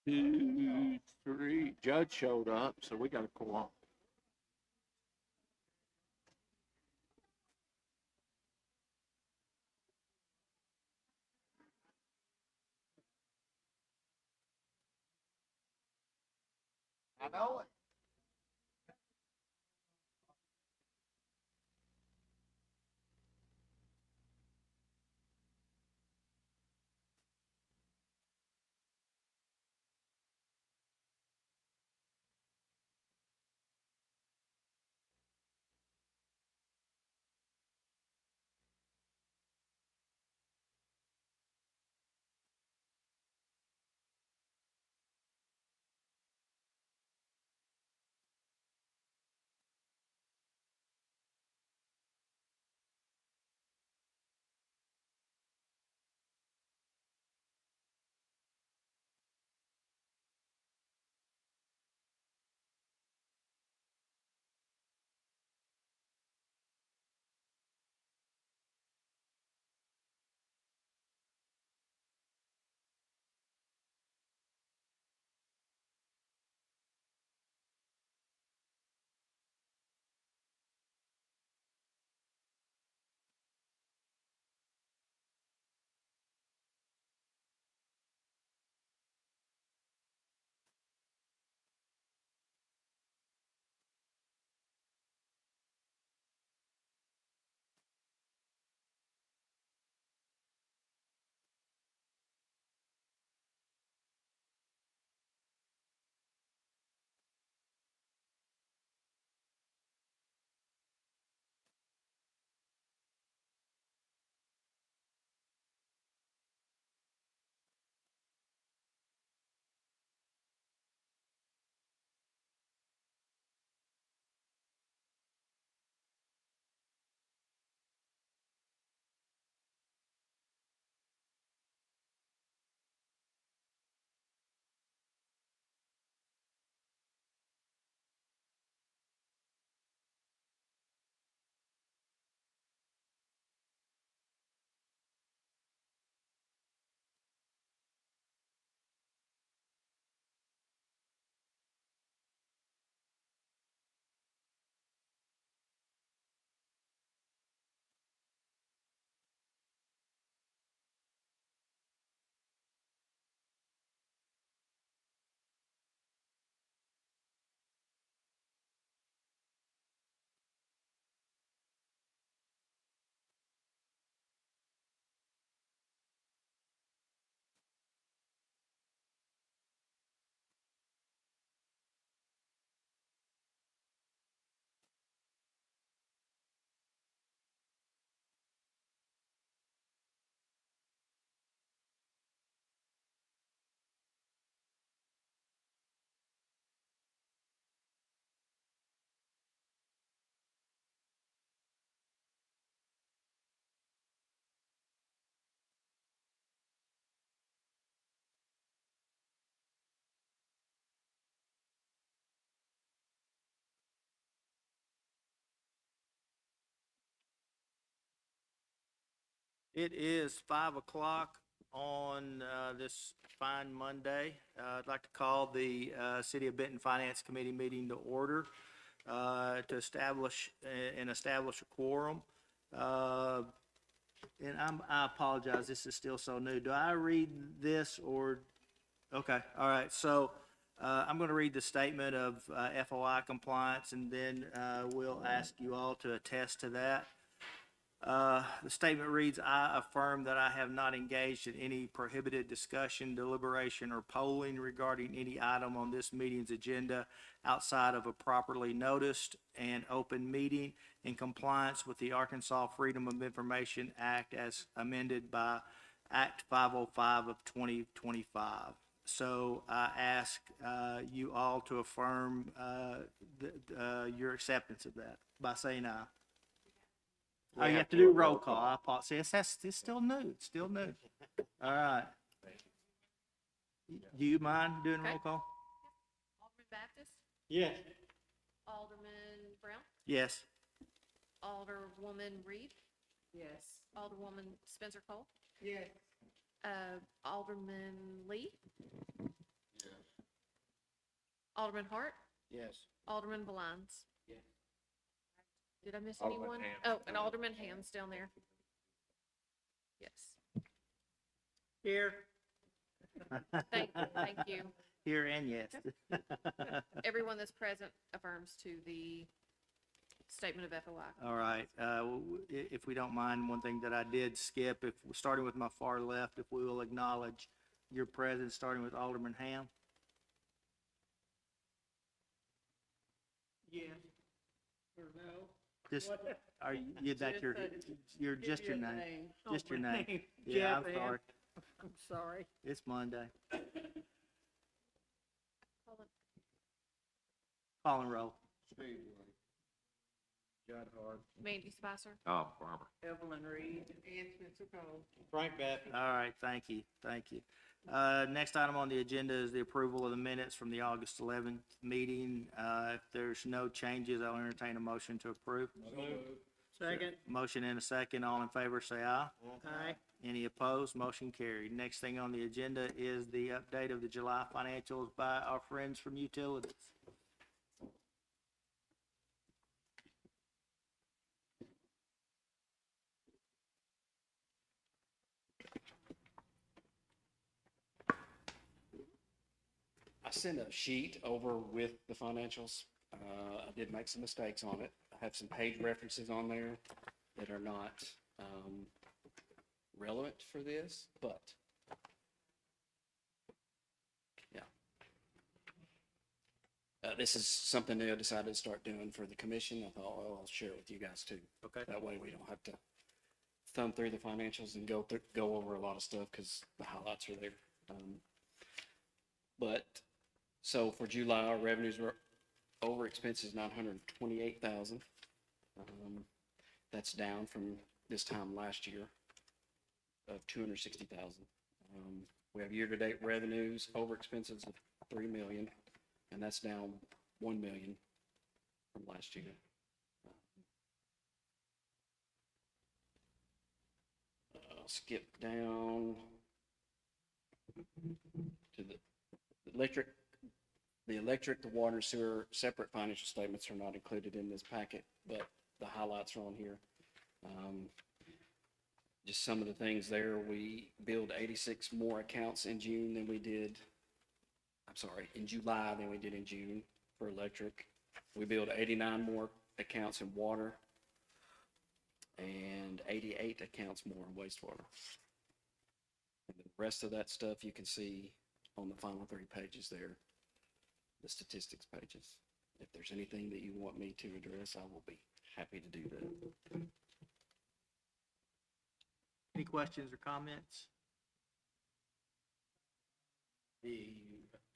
2, 3. Judge showed up, so we got a quorum. I know it. It is 5 o'clock on this fine Monday. I'd like to call the City of Benton Finance Committee meeting to order to establish a quorum. And I apologize, this is still so new. Do I read this or? Okay, all right. So I'm going to read the statement of FOI compliance, and then we'll ask you all to attest to that. The statement reads, I affirm that I have not engaged in any prohibited discussion, deliberation, or polling regarding any item on this meeting's agenda outside of a properly noticed and open meeting in compliance with the Arkansas Freedom of Information Act as amended by Act 505 of 2025. So I ask you all to affirm your acceptance of that by saying aye. Oh, you have to do roll call. I apologize. It's still new. It's still new. All right. Do you mind doing roll call? Alderman Baptist, Yes. Alderman Brown, Yes. Alderwoman Reed, Yes. Alderwoman Spencer Cole, Yes. Alderman Lee, Alderman Hart, Yes. Alderman Valines. Yes. Did I miss Alderman anyone? Ham. Oh, and Alderman Ham's down there. Yes. Here. Thank you. Here and yes. Everyone that's present affirms to the statement of FOI. All right, if we don't mind, one thing that I did skip, if, starting with my far left, if we will acknowledge your presence, starting with Alderman Ham. Yes. Or no? Just, are you, that's your, just your name, just your name. Yeah, Jeff I'm Ham. sorry, I'm sorry. it's Monday. Call and roll. Steve Ray. Judd Hart. Mandy Spicer. Oh, Robert. Evelyn Reed. And Spencer Cole. Frank Baffin. All right, thank you, thank you. Next item on the agenda is the approval of the minutes from the August 11th meeting. If there's no changes, I'll entertain a motion to approve. Second. Motion and a second, all in favor, say aye. Aye. Any opposed? Motion carried. Next thing on the agenda is the update of the July financials by our friends from Utilities. I sent a sheet over with the financials. I did make some mistakes on it. I have some page references on there that are not relevant for this, but yeah. This is something that I decided to start doing for the commission. I thought, well, I'll share it with you guys too. Okay. That way we don't have to thumb through the financials and go over a lot of stuff because the highlights are there. So for July, our revenues were over expenses 928,000. That's down from this time last year of 260,000. We have year-to-date revenues over expenses of 3 million, and that's down 1 million from last year. I'll skip down to the electric. The electric, the water and sewer separate financial statements are not included in this packet, but the highlights are on here. Just some of the things there, we billed 86 more accounts in June than we did, in July than we did in June for electric. We billed 89 more accounts in water and 88 accounts more in wastewater. And the rest of that stuff you can see on the final 3 pages there, the statistics pages. If there's anything that you want me to address, I will be happy to do that. Any questions or comments? The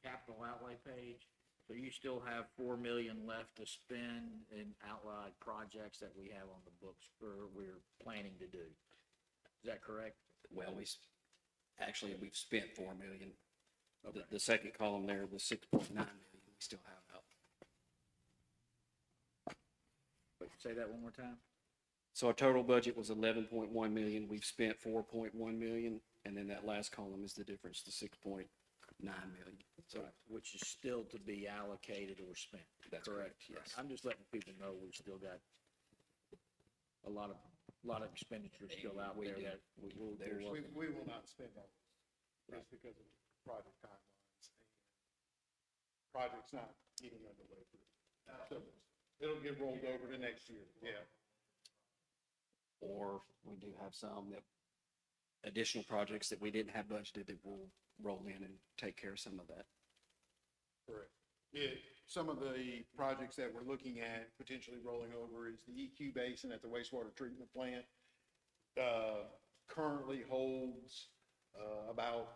capital outlay page, so you still have 4 million left to spend in outlined projects that we have on the books or we're planning to do. Is that correct? Well, we've spent 4 million. The second column there, the 6.9 million, we still have out. Wait, say that one more time? So our total budget was 11.1 million. We've spent 4.1 million, and then that last column is the difference, the 6.9 million. So Which is still to be allocated or spent. That's correct, yes. I'm just letting people know we've still got a lot of expenditures still out We there do. that we'll We will not spend all this, just because of project timelines and projects not getting underway. So it'll get rolled over to next year, yeah. Or we do have some that, additional projects that we didn't have budgeted that will roll in and take care of some of that. Correct. Yeah, some of the projects that we're looking at potentially rolling over is the EQ basin at the wastewater treatment plant. Currently holds about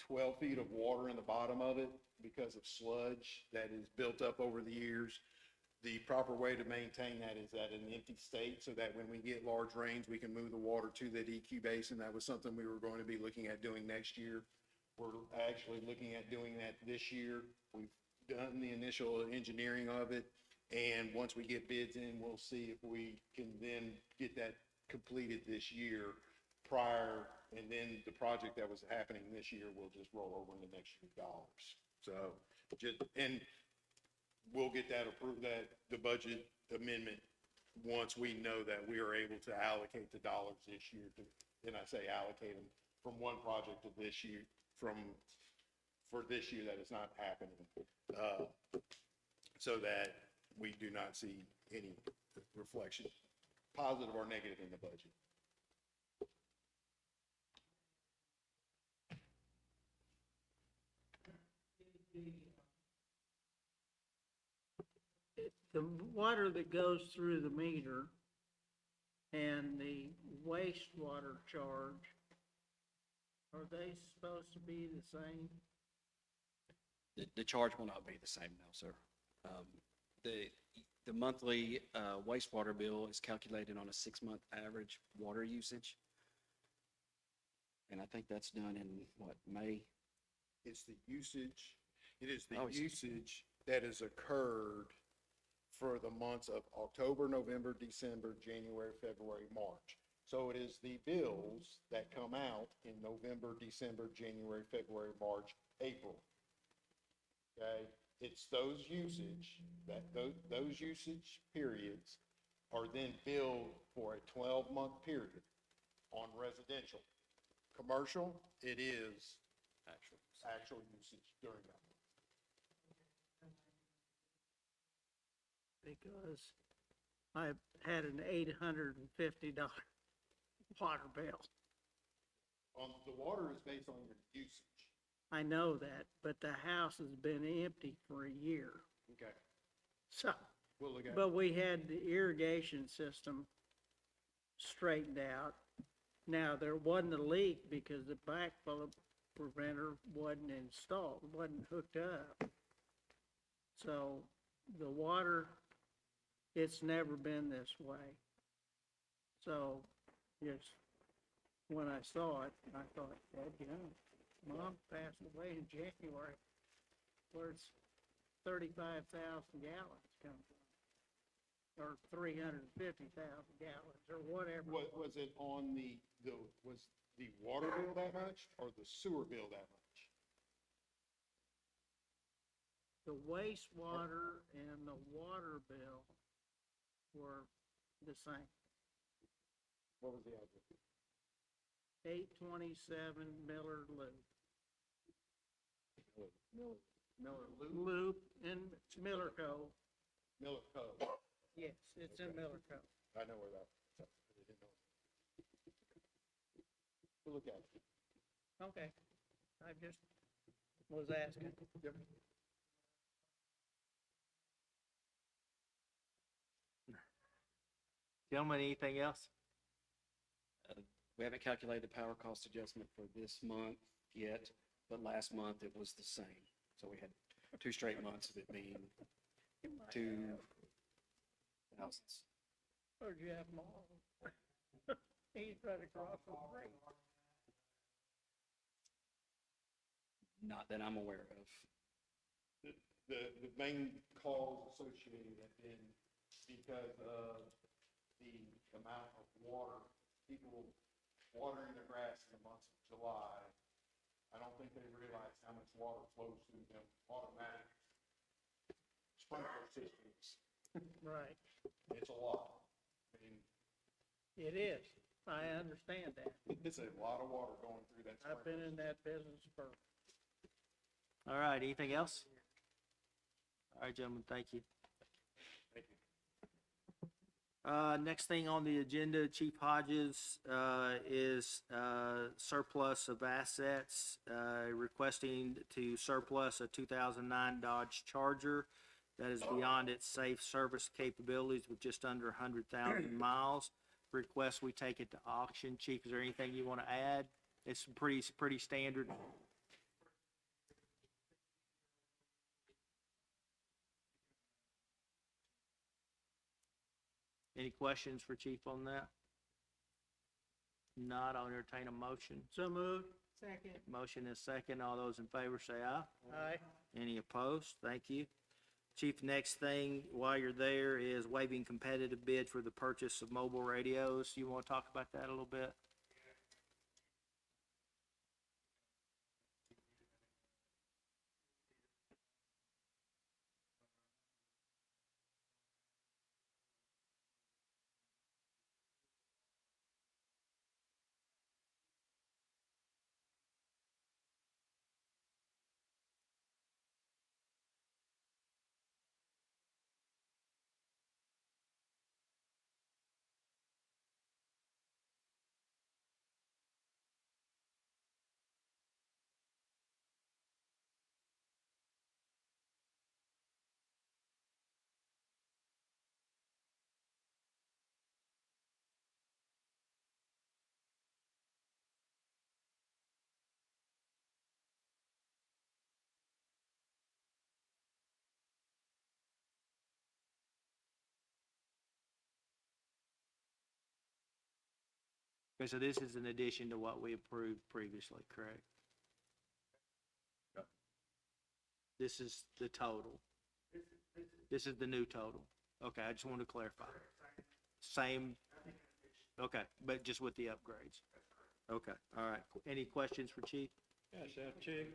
12 feet of water in the bottom of it because of sludge that is built up over the years. The proper way to maintain that is at an empty state so that when we get large rains, we can move the water to that EQ basin. That was something we were going to be looking at doing next year. We're actually looking at doing that this year. We've done the initial engineering of it. And once we get bids in, we'll see if we can then get that completed this year prior. And then the project that was happening this year will just roll over into next year's dollars. So just, and we'll get that approved, the budget amendment, once we know that we are able to allocate the dollars this year to, and I say allocate them from one project to this year, for this year that is not happening. So that we do not see any reflection, positive or negative, in the budget. The water that goes through the meter and the wastewater charge, are they supposed to be the same? The charge will not be the same, no, sir. The monthly wastewater bill is calculated on a 6-month average water usage. And I think that's done in, what, May? It's the usage, it is the Oh, it's- usage that has occurred for the months of October, November, December, January, February, March. So it is the bills that come out in November, December, January, February, March, April. Okay? It's those usage, those usage periods are then billed for a 12-month period on residential. Commercial, it is actual usage during that month. Because I had an $850 water bill. The water is based on your usage. I know that, but the house has been empty for a year. Okay. So, We'll look at it. but we had the irrigation system straightened out. Now, there wasn't a leak because the backflow preventer wasn't installed, wasn't hooked up. So the water, it's never been this way. So, yes, when I saw it, I thought, "Dadgum, Mom passed away in January. Where's 35,000 gallons come from? Or 350,000 gallons, or whatever. Was it on was the water bill that much or the sewer bill that much? The wastewater and the water bill were the same. What was the address? 827 Miller Loop. Miller Loop? Loop in Miller Cove. Miller Cove. Yes, it's in Miller Cove. I know where that, I didn't know. We'll look at it. Okay. I just was asking. Yep. Gentlemen, anything else? We haven't calculated the power cost adjustment for this month yet, but last month it was the same. So we had 2 straight months of it being 2,000s. Or Jeff Mall. He's right across the street. Not that I'm aware of. The main calls associated have been because of the amount of water, people watering their grass in the months of July. I don't think they realize how much water flows through them automatic sprinkler systems. Right. It's a lot. I mean, It is. I understand that. it's a lot of water going through that I've been sprinkler in that business for, All right, anything else? All right, gentlemen, thank you. Thank you. Next thing on the agenda, Chief Hodges, is, surplus of assets, requesting to surplus a 2009 Dodge Charger that is beyond its safe service capabilities with just under 100,000 miles. Request we take it to auction. Chief, is there anything you want to add? It's pretty standard. Any questions for Chief on that? Not, I'll entertain a motion. so moved. Second. Motion is second. All those in favor say aye. Aye. Any opposed? Thank you. Chief, next thing while you're there is waiving competitive bid for the purchase of mobile radios. You want to talk about that a little bit? Okay, so this is in addition to what we approved previously, correct? This is the total. This is the new total. Okay, I just wanted to clarify. Same, okay, but just with the upgrades. Okay, all right. Any questions for Chief? Yes, Chief.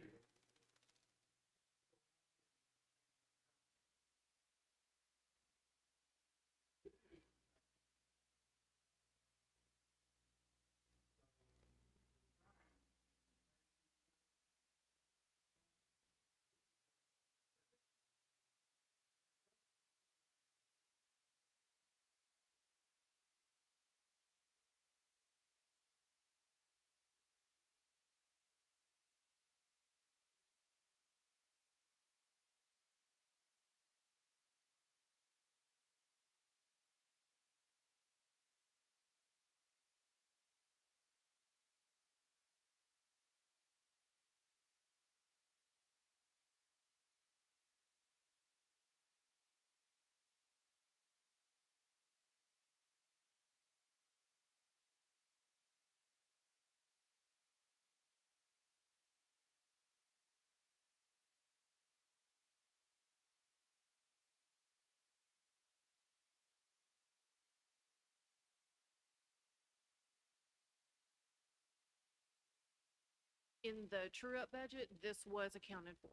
In the true-up budget, this was accounted for.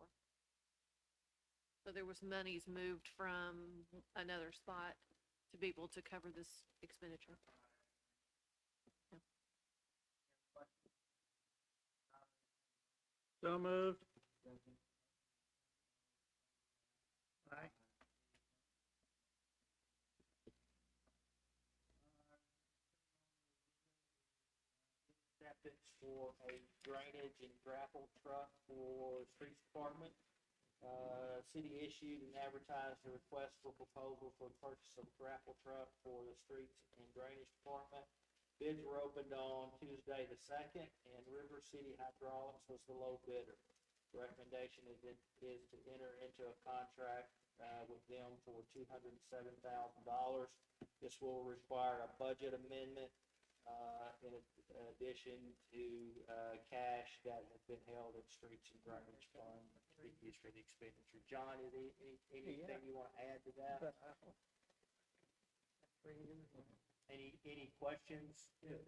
So there was monies moved from another spot to be able to cover this expenditure. So moved. Aye. Acceptance for a drainage and grapple truck for streets department. City issued and advertised a request for proposal for the purchase of grapple truck for the streets and drainage department. Bids were opened on Tuesday the 2nd, and River City Hydraulics was the low bidder. The recommendation is to enter into a contract with them for $207,000. This will require a budget amendment in addition to cash that has been held in streets and drainage fund to be used for the expenditure. John, is anything you want to add to that? Any questions? Yes,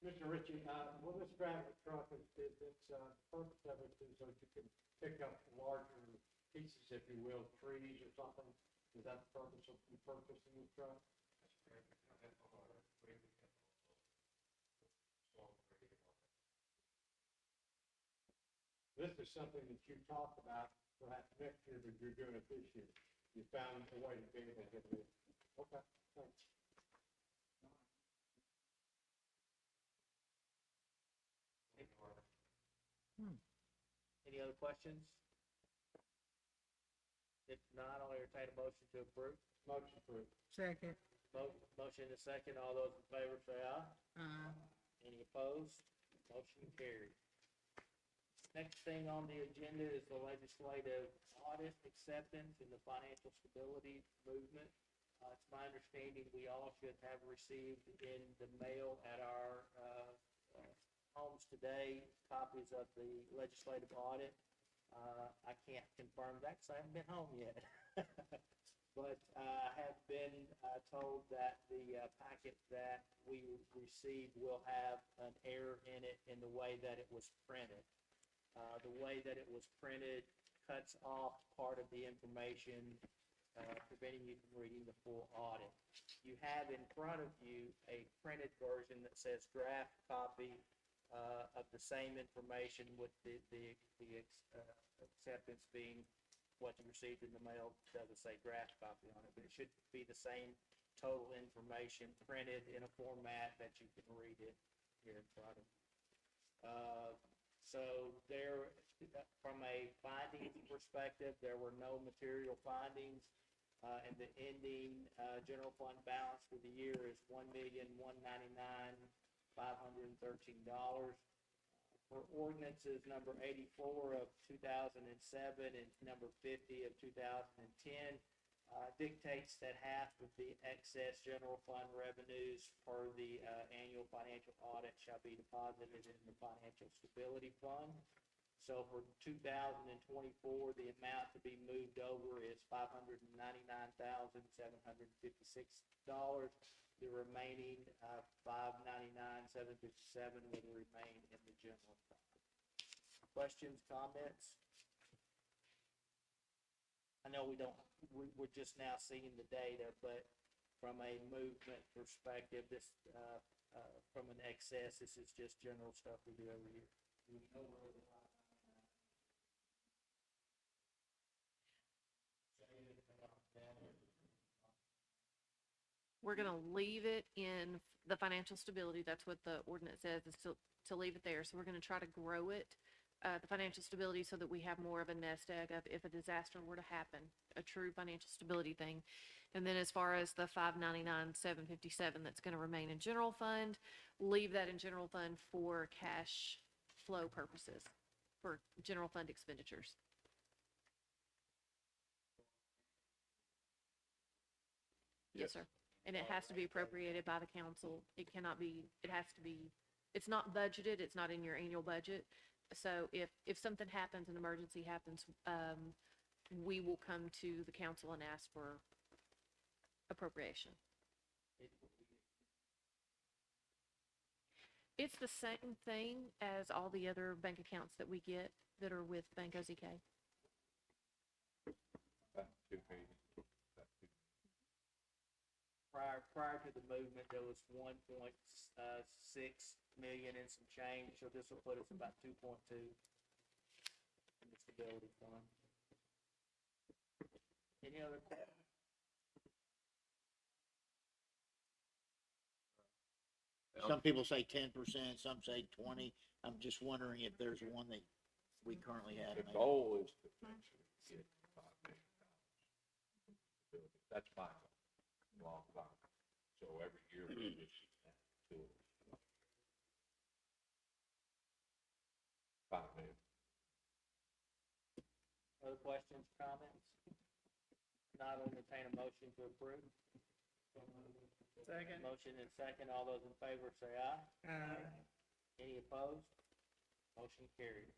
Mr. Ritchie, well, this gravel truck is, its purpose of it is so you can pick up larger pieces, if you will, trees or something. Is that the purpose of repurposing the truck? This is something that you talked about perhaps next year, but you're doing it this year. You found a way to be able to get it. Okay, thanks. Any other questions? If not, I'll entertain a motion to approve. Motion approved. Second. Motion and a second. All those in favor say aye. Any opposed? Motion carried. Next thing on the agenda is the legislative audit acceptance and the financial stability movement. It's my understanding we all should have received in the mail at our homes today copies of the legislative audit. I can't confirm that because I haven't been home yet. But I have been told that the packet that we received will have an error in it in the way that it was printed. The way that it was printed cuts off part of the information, preventing you from reading the full audit. You have in front of you a printed version that says draft copy of the same information with the acceptance being what you received in the mail. Doesn't say draft copy on it, but it should be the same total information printed in a format that you can read it here in front of you. So there, from a findings perspective, there were no material findings, and the ending general fund balance for the year is $1,199,513. For ordinances number 84 of 2007 and number 50 of 2010, dictates that half of the excess general fund revenues per the annual financial audit shall be deposited in the financial stability fund. So for 2024, the amount to be moved over is $599,756. The remaining $599,757 will remain in the general fund. Questions, comments? I know we're just now seeing the data, but from a movement perspective, this, from an excess, this is just general stuff we do every year. We know where the We're gonna leave it in the financial stability, that's what the ordinance says, is to leave it there, so we're gonna try to grow it, the financial stability, so that we have more of a nest egg of if a disaster were to happen, a true financial stability thing. And then as far as the 599,757 that's gonna remain in general fund, leave that in general fund for cash flow purposes, for general fund expenditures. Yes, sir. And it has to be appropriated by the council. It cannot be, it has to be, it's not budgeted, it's not in your annual budget. So if something happens, an emergency happens, we will come to the council and ask for appropriation. It's the same thing as all the other bank accounts that we get that are with Bank OZK. Prior to the movement, there was 1.6 million and some change, so this will put us about 2.2 in the stability fund. Any other questions? Some people say 10%, some say 20. I'm just wondering if there's one that we currently have. The goal is to eventually get $5 million. That's my goal, long time. So every year we just do it. $5 million. Other questions, comments? Not entertain a motion to approve. Second. Motion and second. All those in favor say aye. Any opposed? Motion carried.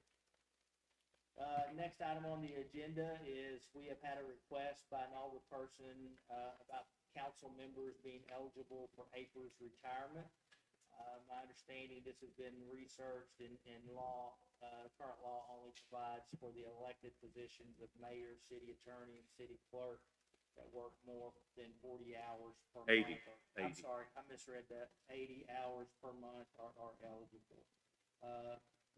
Next item on the agenda is we have had a request by an older person about council members being eligible for APRS retirement. My understanding, this has been researched in law. Current law only provides for the elected positions of mayor, city attorney, and city clerk that work more than 40 hours per 80, month. I'm 80. sorry, I misread that. 80 hours per month are eligible.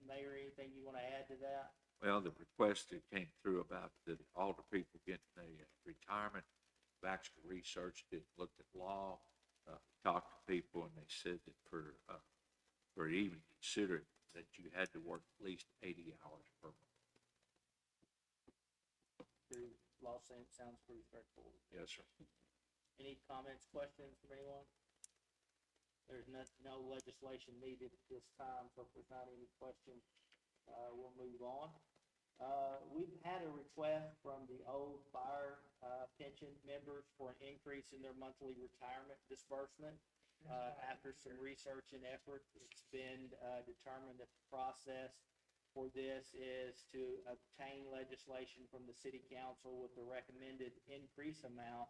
Mayor, anything you want to add to that? Well, the request that came through about all the people getting a retirement, I've actually researched it, looked at law, talked to people, and they said that for even consider it, that you had to work at least 80 hours per month. Law sounds pretty straightforward. Yes, sir. Any comments, questions from anyone? There's no legislation needed at this time, so if there's not any questions, we'll move on. We've had a request from the old fire pension members for an increase in their monthly retirement disbursement. After some research and effort, it's been determined that the process for this is to obtain legislation from the city council with the recommended increase amount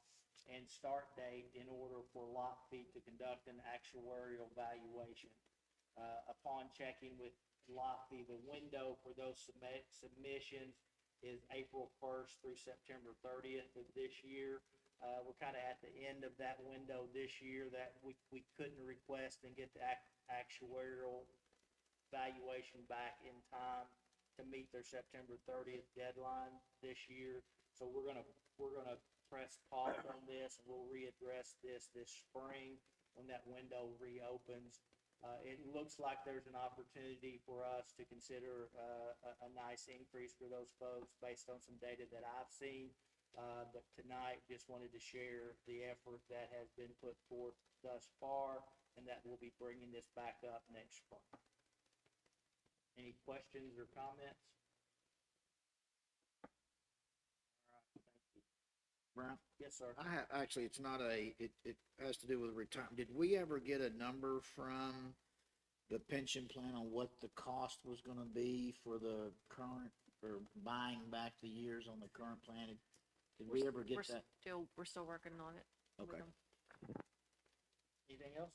and start date in order for Lockheed to conduct an actuarial valuation. Upon checking with Lockheed, the window for those submissions is April 1st through September 30th of this year. We're kind of at the end of that window this year that we couldn't request and get the actuarial valuation back in time to meet their September 30th deadline this year. So we're gonna press pause on this, and we'll readdress this spring when that window reopens. It looks like there's an opportunity for us to consider a nice increase for those folks based on some data that I've seen. But tonight, just wanted to share the effort that has been put forth thus far, and that we'll be bringing this back up next spring. Any questions or comments? All right, thank you. Brown? Yes, sir. I have, actually, it's not it has to do with retirement. Did we ever get a number from the pension plan on what the cost was gonna be for the current, or buying back the years on the current plan? Did we ever get that? We're still working on it. with Okay. them. Anything else?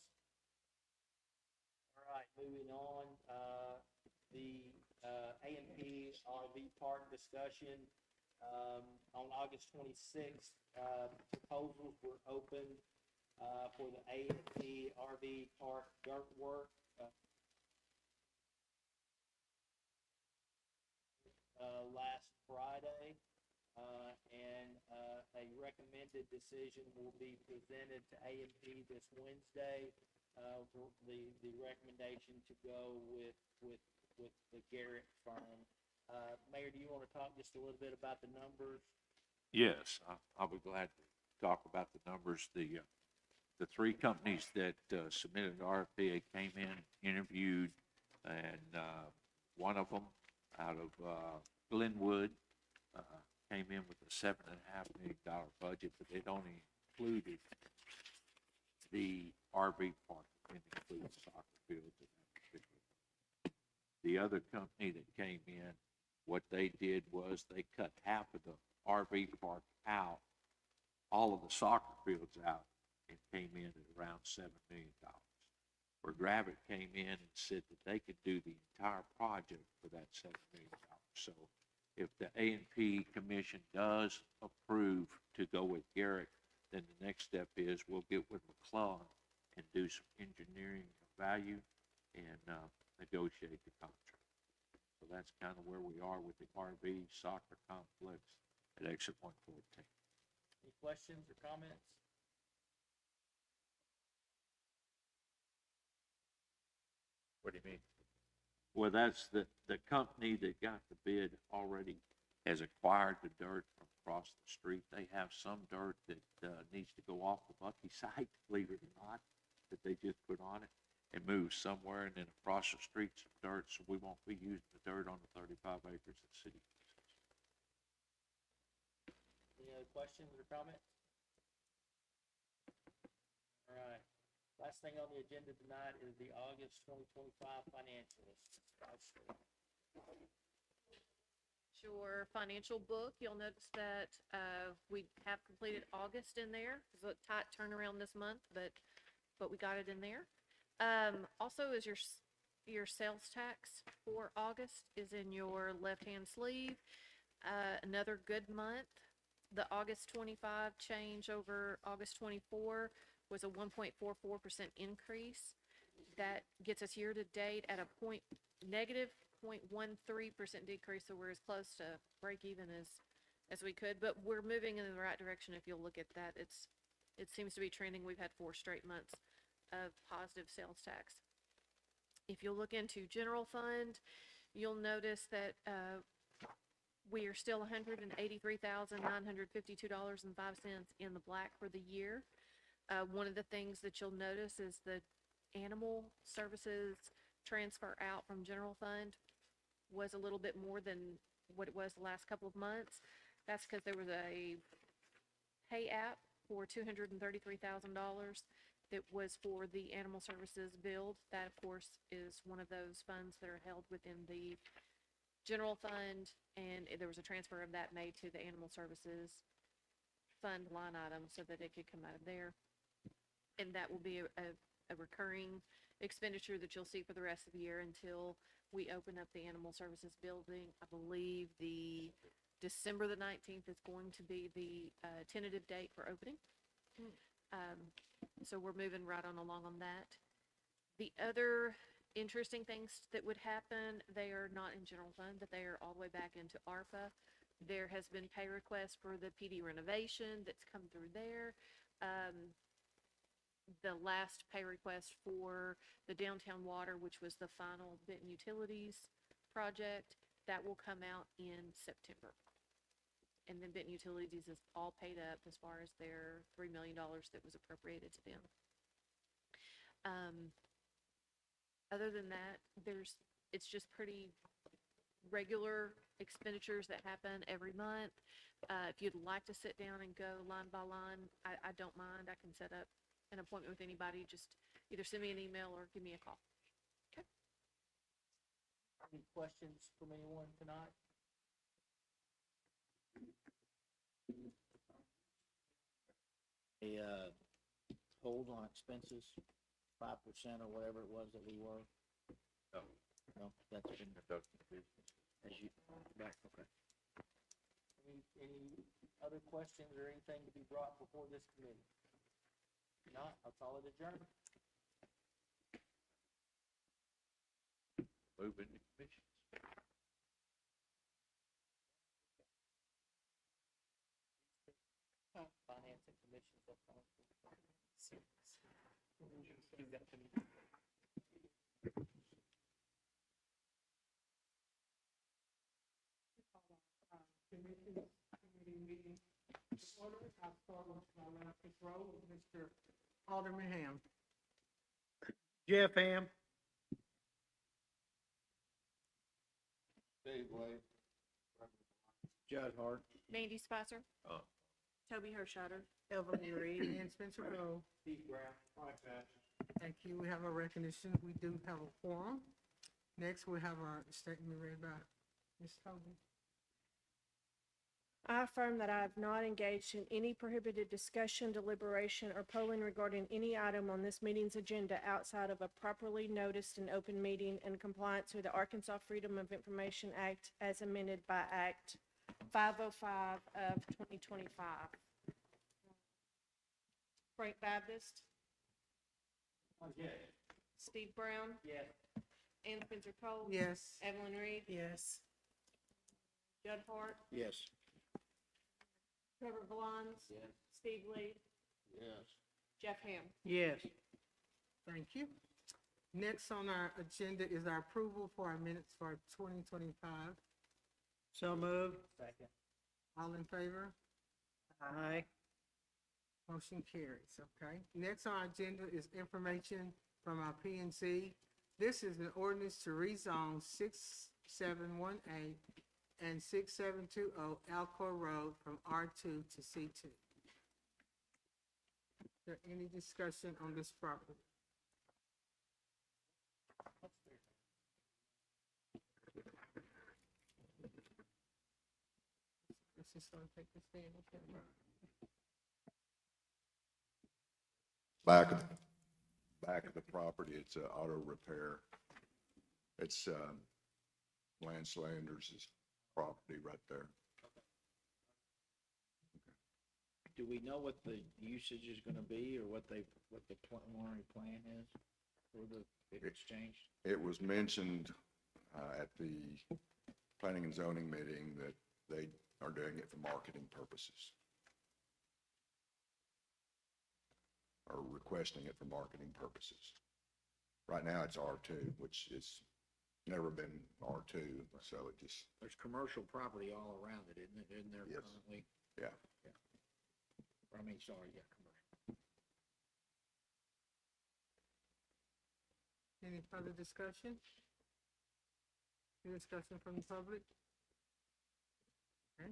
All right, moving on, the, A&P RV park discussion, on August 26th, proposals were open, for the A&P RV park dirt work. Last Friday, and a recommended decision will be presented to A&P this Wednesday. For the recommendation to go with the Garrett firm. Mayor, do you want to talk just a little bit about the numbers? Yes, I'll be glad to talk about the numbers. The three companies that submitted an RFP came in, interviewed, and one of them out of Glenwood came in with a $7.5 million budget, but it only included the RV park, and included soccer fields in that particular. The other company that came in, what they did was they cut half of the RV park out, all of the soccer fields out, and came in at around $7 million. Where Gravit came in and said that they could do the entire project for that $7 million. So if the A&P Commission does approve to go with Garrett, then the next step is we'll get with McClellan and do some engineering value and negotiate the contract. So that's kind of where we are with the RV soccer complex at exit 114. Any questions or comments? What do you mean? Well, that's the company that got the bid already has acquired the dirt from across the street. They have some dirt that needs to go off the Bucky site, believe it or not, that they just put on it and move somewhere, and then across the street some dirt, so we won't be using the dirt on the 35 acres that the city uses. Any other questions or comments? All right. Last thing on the agenda tonight is the August 2025 financials. Your financial book, you'll notice that we have completed August in there. It's a tight turnaround this month, but we got it in there. Also is your sales tax for August is in your left-hand sleeve. Another good month. The August 25 change over August 24 was a 1.44% increase. That gets us year to date at a negative 0.13% decrease, so we're as close to break even as we could, but we're moving in the right direction. If you'll look at that, it seems to be trending. We've had 4 straight months of positive sales tax. If you'll look into general fund, you'll notice that we are still $183,952.05 in the black for the year. One of the things that you'll notice is the animal services transfer out from general fund was a little bit more than what it was the last couple of months. That's because there was a pay app for $233,000 that was for the animal services build. That, of course, is one of those funds that are held within the general fund, and there was a transfer of that made to the animal services fund line item so that it could come out of there. And that will be a recurring expenditure that you'll see for the rest of the year until we open up the animal services building. I believe the December the 19th is going to be the tentative date for opening. So we're moving right on along on that. The other interesting things that would happen, they are not in general fund, but they are all the way back into ARPA. There has been pay requests for the PD renovation that's come through there. The last pay request for the downtown water, which was the final Benton Utilities project, that will come out in September. And then Benton Utilities is all paid up as far as their $3 million that was appropriated to them. Other than that, it's just pretty regular expenditures that happen every month. If you'd like to sit down and go line by line, I don't mind. I can set up an appointment with anybody. Just either send me an email or give me a call. Any questions from anyone tonight? A, hold on expenses, 5% or whatever it was that we were? No. No, that's been, as you, back, okay. Any other questions or anything to be brought before this committee? If not, I'll call it adjourned. Moving to commissions. Finance and commissions, that's all. You got to- Committee meeting to order. I'll start with my left row with Mr. Alderman Ham. Jeff Ham. Dave Blake. Judd Hart. Mandy Spicer. Uh, Toby Hirschauer. Evelyn Reed. And Spencer Rowe. Steve Brown, five passes. Thank you. We have a recognition. We do have a quorum. Next, we have our statement read by Ms. Toby. I affirm that I have not engaged in any prohibited discussion, deliberation, or polling regarding any item on this meeting's agenda outside of a properly noticed and open meeting in compliance with the Arkansas Freedom of Information Act as amended by Act 505 of 2025. Frank Baptist, Yes. Steve Brown, Yes. Ann Spencer Cole. Yes. Evelyn Reed, Yes. Judd Hart, Yes. Trevor Gallant, Yes. Steve Lee, Yes. Jeff Ham. Yes. Thank you. Next on our agenda is our approval for our minutes for 2025. So moved. Second. All in favor? Aye. Motion carries, okay. Next on our agenda is information from our P and Z. This is an ordinance to rezone 6718 and 6720 Alcor Road from R2 to C2. Is there any discussion on this property? Let's just gonna take this stand. Okay. Back of the property, it's a auto repair. It's, Lance Landers' property right there. Do we know what the usage is gonna be, or what the preliminary plan is for the exchange? It was mentioned, at the planning and zoning meeting that they are doing it for marketing purposes. Or requesting it for marketing purposes. Right now, it's R2, which is never been R2, so it just, There's commercial property all around it, isn't there Yes. currently? yeah. I mean, sorry, yeah, commercial. Any further discussion? Any discussion from the public? Okay.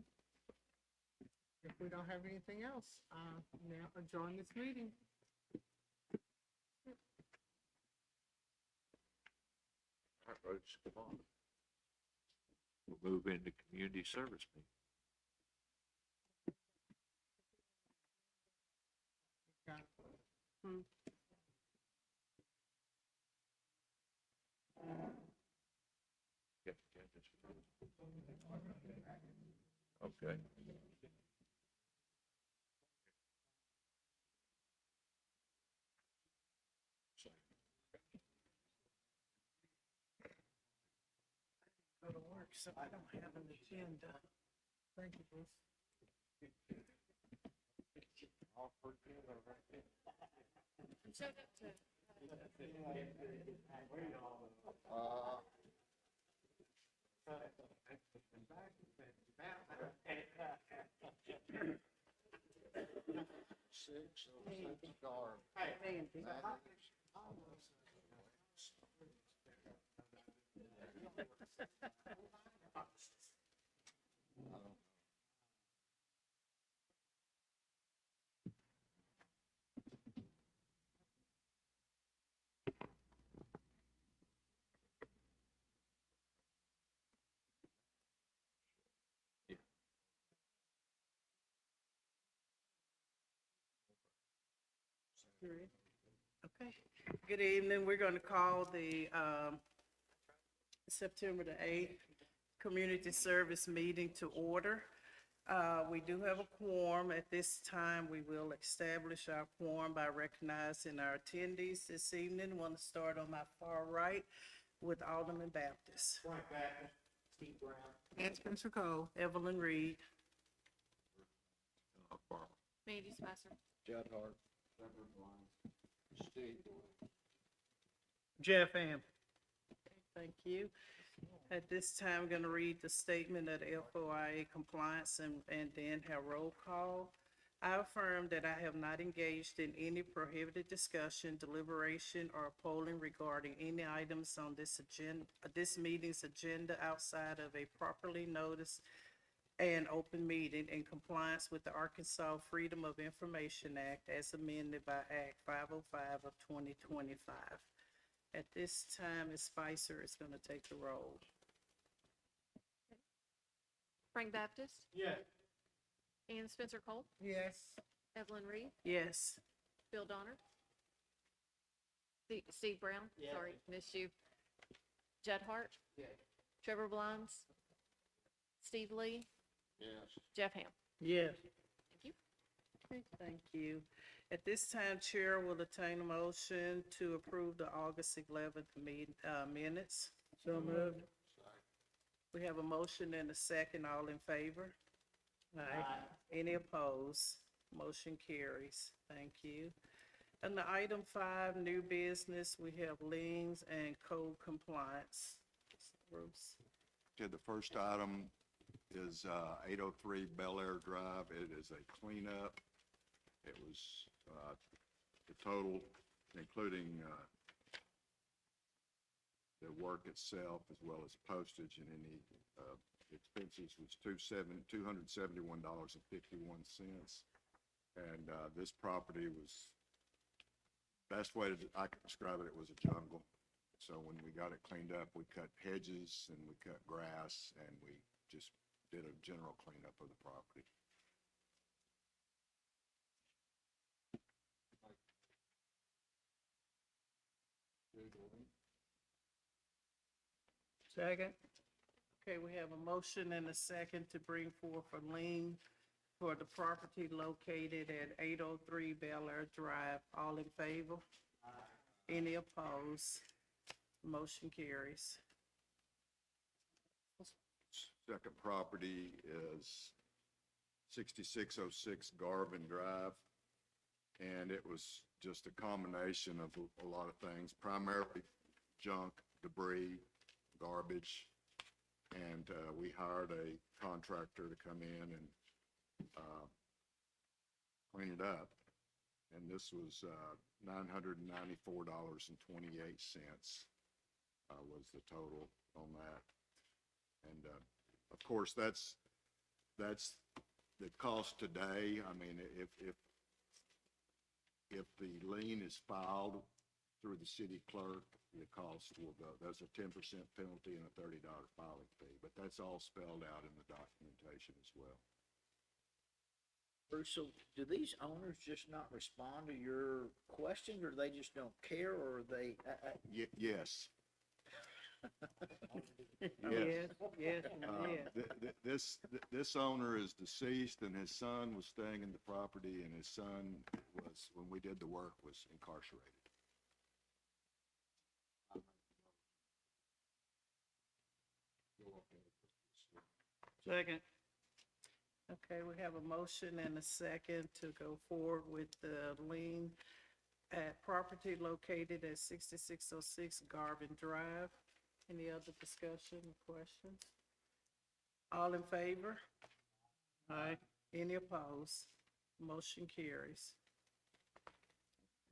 If we don't have anything else, now adjourn this meeting. all right, Rhodes, come on. We'll move into community service meeting. Get the agendas for this. Okay. Go to work, so I don't have an agenda. Thank you, Bruce. Showed up to Six guard. Okay, good evening. We're going to call the September the 8th Community Service Meeting to order. We do have a quorum. At this time, we will establish our quorum by recognizing our attendees this evening. Want to start on my far right with Alderman Baptist. Frank Baptist, Steve Brown. And Spencer Cole. Evelyn Reed. Mandy Spicer. Judd Hart. Jeff Ham. Thank you. At this time, I'm going to read the statement of the FOIA compliance and then have roll call. I affirm that I have not engaged in any prohibited discussion, deliberation, or polling regarding any items on this agenda, this meeting's agenda outside of a properly noticed and open meeting in compliance with the Arkansas Freedom of Information Act as amended by Act 505 of 2025. At this time, Ms. Spicer is going to take the roll. Frank Baptist. Yes. And Spencer Cole. Yes. Evelyn Reed. Yes. Bill Donner. Steve Brown. Yes. Sorry, missed you. Judd Hart. Yes. Trevor Blinds. Steve Lee. Yes. Jeff Ham. Yes. Thank you. Okay, thank you. At this time, Chair will entertain a motion to approve the August 11th minutes. So moved. We have a motion and a second. All in favor? Aye. Any opposed? Motion carries. Thank you. Under item 5, new business, we have liens and code compliance. Bruce. Okay, the first item is 803 Bel Air Drive. It is a cleanup. It was the total, including the work itself as well as postage and any expenses, was $271.51. And this property was, best way I can describe it, it was a jungle. So when we got it cleaned up, we cut hedges and we cut grass and we just did a general cleanup of the property. Second. Okay, we have a motion and a second to bring forth a lien for the property located at 803 Bel Air Drive. All in favor? Any opposed? Motion carries. Second property is 6606 Garvin Drive. And it was just a combination of a lot of things, primarily junk, debris, garbage. And we hired a contractor to come in and clean it up. And this was $994.28 was the total on that. And of course, that's the cost today. I mean, if the lien is filed through the city clerk, the cost will go. There's a 10% penalty and a $30 filing fee, but that's all spelled out in the documentation as well. Bruce, so do these owners just not respond to your questions, or they just don't care, or they, Yes. Yes, yes, and yes. This owner is deceased, and his son was staying in the property, and his son was, when we did the work, was incarcerated. Second. Okay, we have a motion and a second to go forward with the lien at property located at 6606 Garvin Drive. Any other discussion or questions? All in favor? Aye. Any opposed? Motion carries.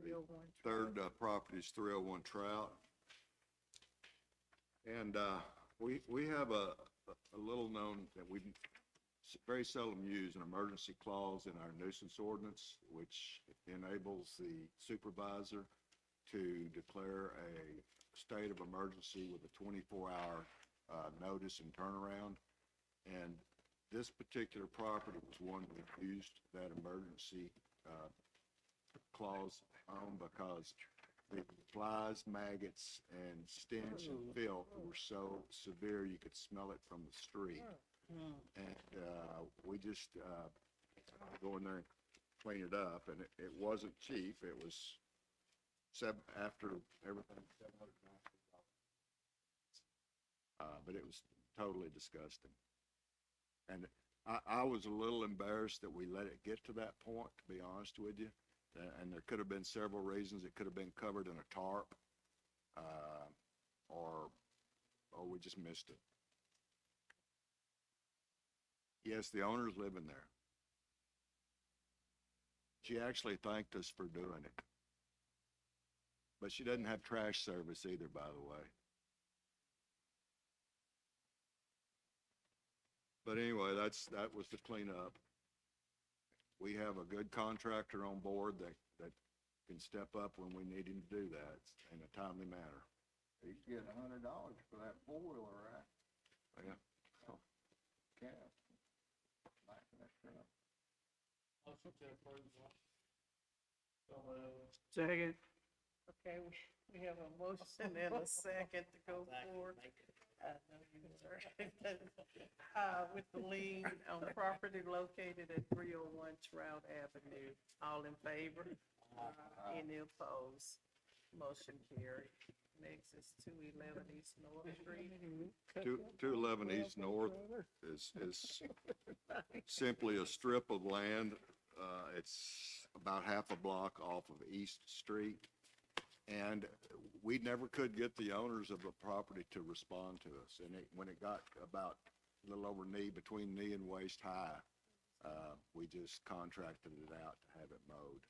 301 Third property is 301 Trout. And we have a little known that we very seldom use, an emergency clause in our nuisance ordinance, which enables the supervisor to declare a state of emergency with a 24-hour notice and turnaround. And this particular property was one that used that emergency clause on because the flies, maggots, and stench and filth were so severe you could smell it from the street. And, we just, go in there and clean it up, and it wasn't cheap. It was after everything, $790. But it was totally disgusting. And I was a little embarrassed that we let it get to that point, to be honest with you. And there could have been several reasons. It could have been covered in a tarp, or we just missed it. Yes, the owner's living there. She actually thanked us for doing it. But she doesn't have trash service either, by the way. But anyway, that was the cleanup. We have a good contractor on board that can step up when we need him to do that in a timely manner. He's getting $100 for that four-wheeler, right? Yeah. Yeah. Motion to approve. Second. Okay, we have a motion and a second to go forward. I know you were. With the lien on property located at 301 Trout Avenue. All in favor? Any opposed? Motion carried. Next is 211 East North Street. 211 East North is simply a strip of land. It's about half a block off of East Street. And we never could get the owners of the property to respond to us. And when it got about a little over between knee and waist high, we just contracted it out to have it mowed.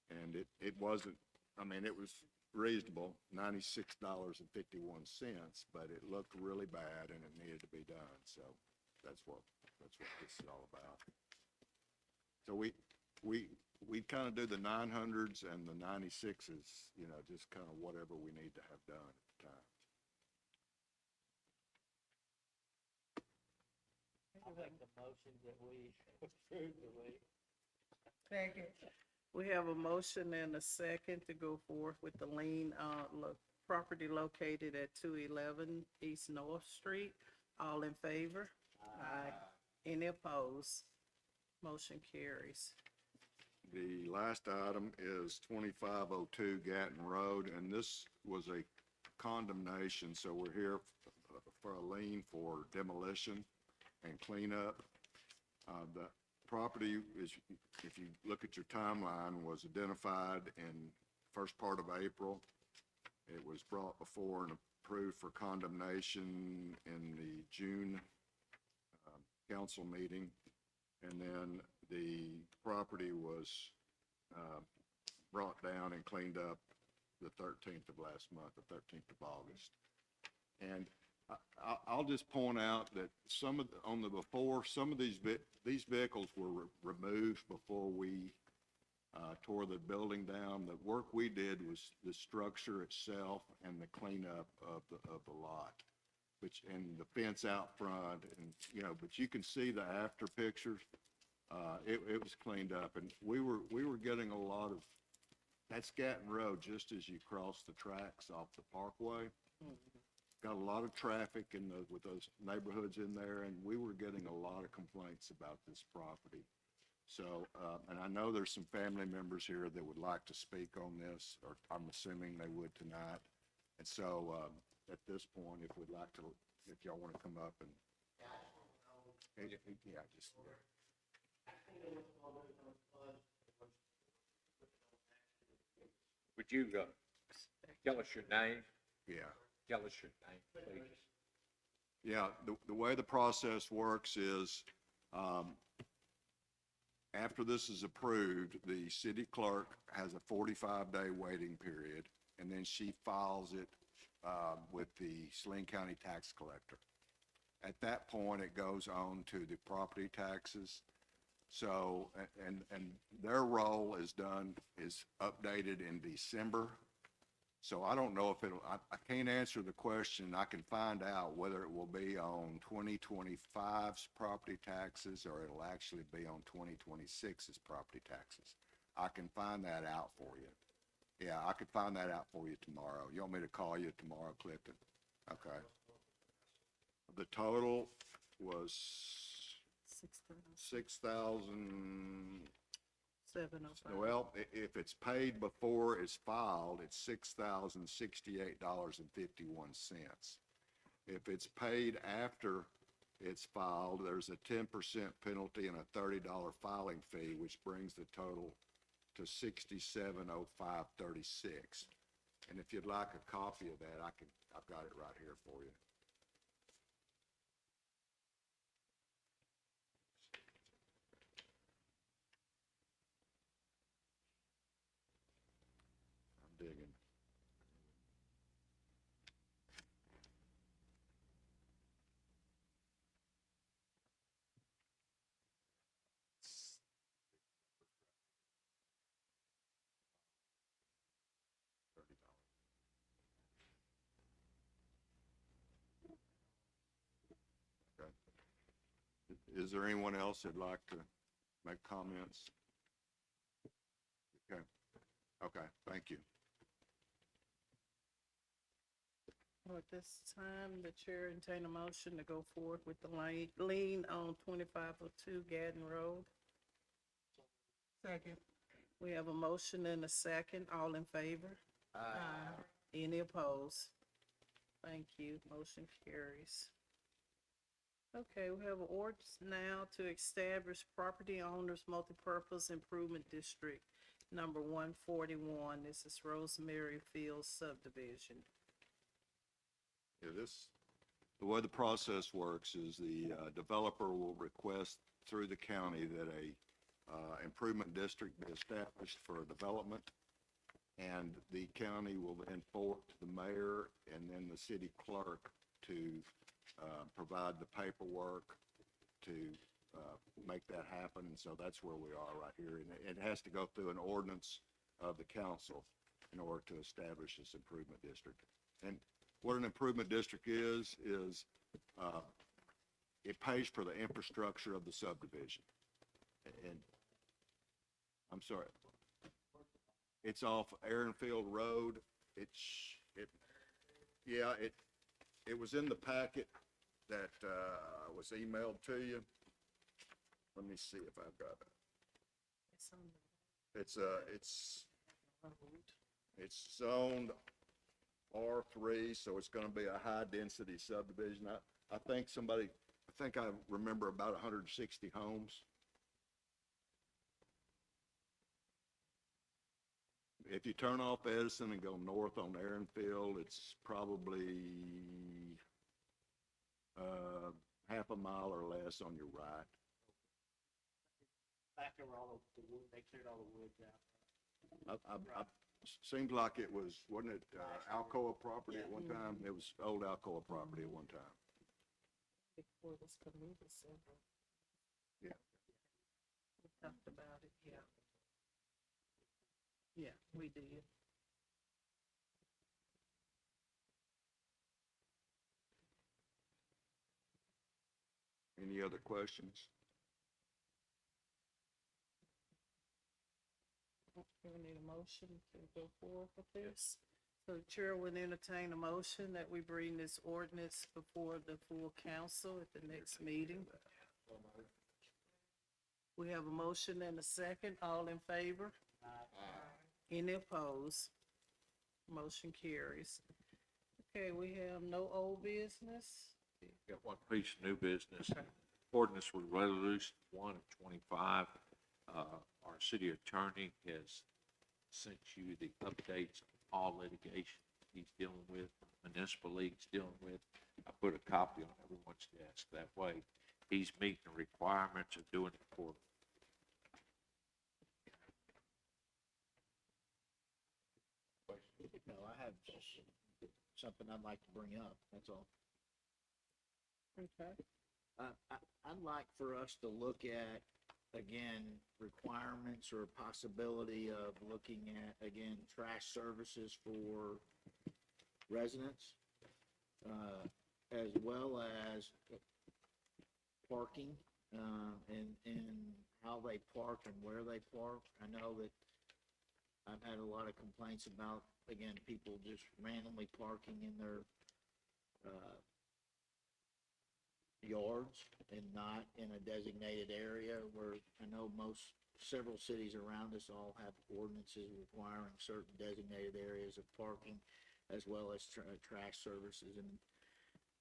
And it wasn't, I mean, it was reasonable, $96.51, but it looked really bad and it needed to be done. So that's what this is all about. So we kind of do the 900s and the 96s, you know, just kind of whatever we need to have done at the time. I'll make the motion that we approve the lien. Second. We have a motion and a second to go forth with the lien, property located at 211 East North Street. All in favor? Aye. Any opposed? Motion carries. The last item is 2502 Gatton Road, and this was a condemnation, so we're here for a lien for demolition and cleanup. The property is, if you look at your timeline, was identified in first part of April. It was brought before and approved for condemnation in the June council meeting. And then the property was brought down and cleaned up the 13th of last month, the 13th of August. And I'll just point out that some of these vehicles were removed before we tore the building down. The work we did was the structure itself and the cleanup of the lot, and the fence out front, and but you can see the after pictures. It was cleaned up, and we were getting a lot of, that's Gatton Road, just as you cross the tracks off the Parkway. Got a lot of traffic with those neighborhoods in there, and we were getting a lot of complaints about this property. So, and I know there's some family members here that would like to speak on this, or I'm assuming they would tonight. And so, at this point, if y'all want to come up and. Yeah, just. Would you, tell us your name? Yeah. Tell us your name, please. Yeah, the way the process works is, after this is approved, the city clerk has a 45-day waiting period, and then she files it with the Saline County tax collector. At that point, it goes on to the property taxes. So, and their role is updated in December. So I don't know if I can't answer the question. I can find out whether it will be on 2025's property taxes or it'll actually be on 2026's property taxes. I can find that out for you. Yeah, I could find that out for you tomorrow. You want me to call you tomorrow, Clifton? Okay. The total was 6,000. 705. Well, if it's paid before it's filed, it's $6,068.51. If it's paid after it's filed, there's a 10% penalty and a $30 filing fee, which brings the total to $6705.36. And if you'd like a copy of that, I've got it right here for you. I'm digging. Okay. Is there anyone else that'd like to make comments? Okay. Okay, thank you. Well, at this time, the chair entertain a motion to go forward with the lien on 2502 Gadden Road. Second. We have a motion and a second. All in favor? Aye. Any opposed? Thank you. Motion carries. Okay, we have an ordinance now to establish property owners multipurpose improvement district number 141. This is Rosemary Fields subdivision. Yeah, the way the process works is the developer will request through the county that a improvement district be established for development, and the county will then forward to the mayor and then the city clerk to provide the paperwork to make that happen. And so that's where we are right here. And it has to go through an ordinance of the council in order to establish this improvement district. And what an improvement district is it pays for the infrastructure of the subdivision. And I'm sorry, it's off Aaronfield Road. It was in the packet that was emailed to you. Let me see if I've got it. It's zoned R3, so it's gonna be a high-density subdivision. I think I remember about 160 homes. If you turn off Edison and go north on Aaronfield, it's probably half a mile or less on your right. Back over all of the wood, they cleared all the woods out. Seems like it was, wasn't it Alcoa property at one time? It was old Alcoa property at one time. Before this community center. Yeah. We talked about it, yeah. Yeah, we did. Any other questions? We need a motion to go forward with this. So the chair would entertain a motion that we bring this ordinance before the full council at the next meeting. We have a motion and a second. All in favor? Any opposed? Motion carries. Okay, we have no old business. Got one piece of new business. Ordinance with resolution 1 of 25. Our city attorney has sent you the updates of all litigation he's dealing with, municipal league's dealing with. I put a copy on everyone's desk. That way, he's meeting the requirements of doing it for them. No, I have just something I'd like to bring up, that's all. Okay. I'd like for us to look at, again, requirements or possibility of looking at, again, trash services for residents, as well as parking, and how they park and where they park. I know that I've had a lot of complaints about, again, people just randomly parking in their, yards and not in a designated area where I know several cities around us all have ordinances requiring certain designated areas of parking as well as trash services. And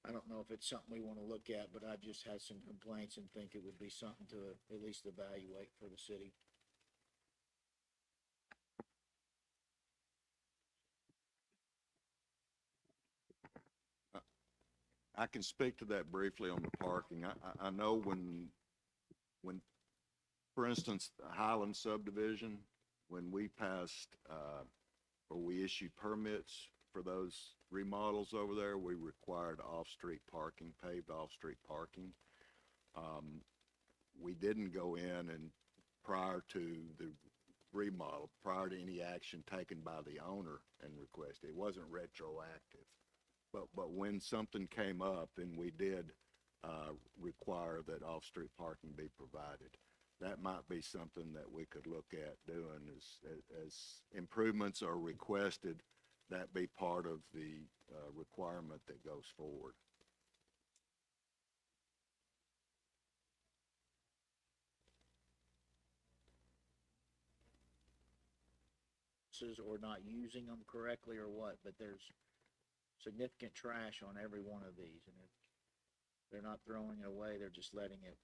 I don't know if it's something we want to look at, but I've just had some complaints and think it would be something to at least evaluate for the city. I can speak to that briefly on the parking. I know when, for instance, the Highland subdivision, when we passed, or we issued permits for those remodels over there, we required off-street parking, paved off-street parking. We didn't go in and prior to the remodel, prior to any action taken by the owner and request, it wasn't retroactive. But when something came up, then we did require that off-street parking be provided. That might be something that we could look at doing as improvements are requested, that be part of the requirement that goes forward. Or not using them correctly or what, but there's significant trash on every one of these, and if they're not throwing it away, they're just letting it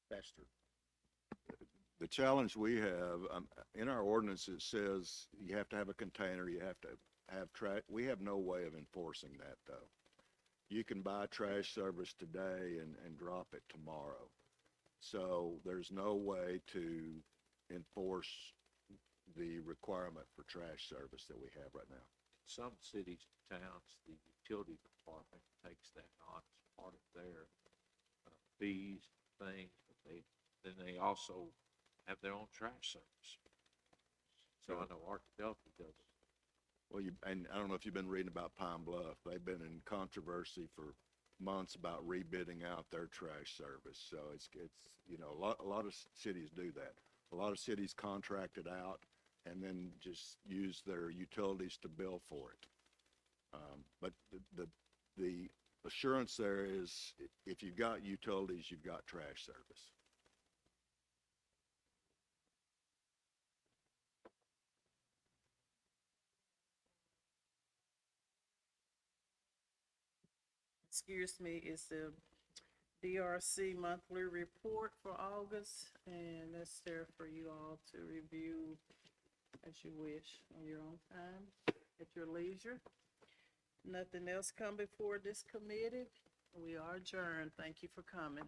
fester. The challenge we have, in our ordinance, it says you have to have a container, you have to have trash. We have no way of enforcing that, though. You can buy trash service today and drop it tomorrow. So there's no way to enforce the requirement for trash service that we have right now. Some cities and towns, the utility department takes that on as part of their fees, things, but then they also have their own trash service. So I know Arkadelphia does it. Well, and I don't know if you've been reading about Pine Bluff. They've been in controversy for months about rebidding out their trash service. So it's a lot of cities do that. A lot of cities contract it out and then just use their utilities to bill for it. But the assurance there is if you've got utilities, you've got trash service. Excuse me, it's the DRC monthly report for August, and that's there for you all to review as you wish on your own time, at your leisure. Nothing else come before this committee. We are adjourned. Thank you for coming.